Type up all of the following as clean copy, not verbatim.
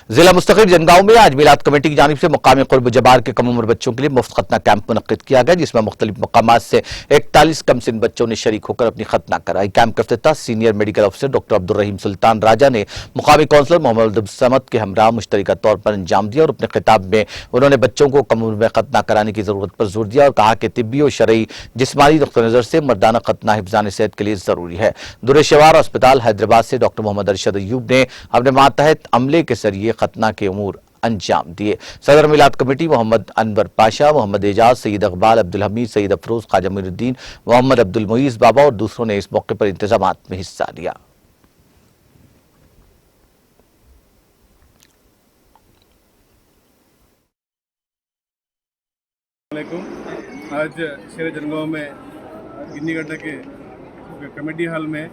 जिला मुस्तकिल जनगांव में आज मिलाद कमेटी की जानिब से मुकामी कुर्ब जबार के कम उम्र बच्चों के लिए मुफ्त खतना कैंप मुनक्किद किया गया, जिसमें मुख्तलिफ मकामात से 41 कम सिन बच्चों ने शरीक होकर अपनी खतना कराई। कैंप का इफ्तिताह senior medical officer doctor Abdul Rahim Sultan Raja ने मुकामी काउंसलर मोहम्मद अब्दुल समद के हमरा मुश्तरका तौर पर अंजाम दिया और अपने खिताब में उन्होंने बच्चों को कम उम्र में खतना कराने की जरूरत पर जोर दिया और कहा कि तिब्बी और शरई जिस्मानी नुक्ता नजर से मर्दाना खतना हिफ्जान सेहत के लिए जरूरी है। दुरेशवार अस्पताल हैदराबाद से डॉक्टर मोहम्मद अरशद अयूब ने अपने मातहत अमले के जरिए खतना के उमूर अंजाम दिए। सदर मिलाद कमेटी मोहम्मद अनवर पाशा, मोहम्मद एजाज, सईद इकबाल, अब्दुल हमीद, सईद अफरोज, ख्वाजा मोइनुद्दीन, मोहम्मद अब्दुल मुईज बाबा और दूसरों ने इस मौके पर इंतजामात में हिस्सा लिया। आज शेर जनगांव में गिन्नीगड्ढा के कमेटी हॉल में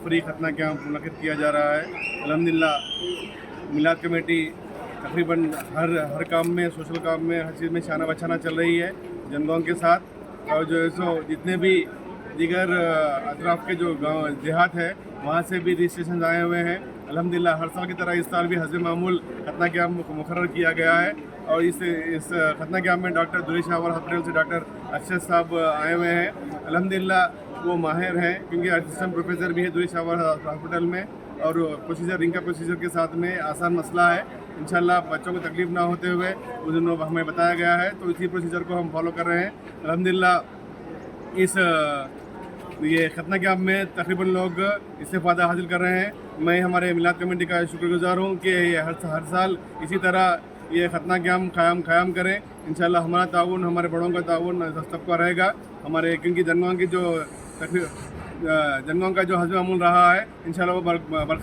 फ्री खतना कैंप मुनक्किद किया जा रहा है। अल्हम्दुलिल्लाह मिलाद कमेटी तकरीबन हर काम में, सोशल काम में, हर चीज़ में शाना बछाना चल रही है जनगांव के साथ। और जो है सो जितने भी दीगर अतराफ़ के जो गाँव देहात है वहाँ से भी रजिस्ट्रेशन आए हुए हैं। अल्हम्दुलिल्लाह हर साल की तरह इस साल भी हज़ब मामूल खतना कैंप मुकर्रर किया गया है और इस खतना कैंप में डॉक्टर दुरेशावर हॉस्पिटल से डॉक्टर अरशद साहब आए हुए हैं। अल्हम्दुलिल्लाह वो माहिर हैं क्योंकि असिस्टेंट प्रोफेसर भी है दुरेशावर हॉस्पिटल में और प्रोसीजर इनका प्रोसीजर के साथ में आसान मसला है। इंशाल्लाह बच्चों को तकलीफ ना होते हुए उस दिन हमें बताया गया है, तो इसी प्रोसीजर को हम फॉलो कर रहे हैं। अल्हम्दुलिल्लाह इस ये खतना कैंप में तकरीबन लोग इससे फ़ायदा हासिल कर रहे हैं। मैं हमारे मिलाद कमेटी का शुक्रगुजार हूँ कि ये हर साल इसी तरह ये खतना कैंप क़याम करें। इंशाल्लाह हमारा ताउन, हमारे बड़ों का ताउन सबका रहेगा। हमारे क्योंकि जनगांव का जो हज़ब मामूल रहा है इंशाल्लाह वो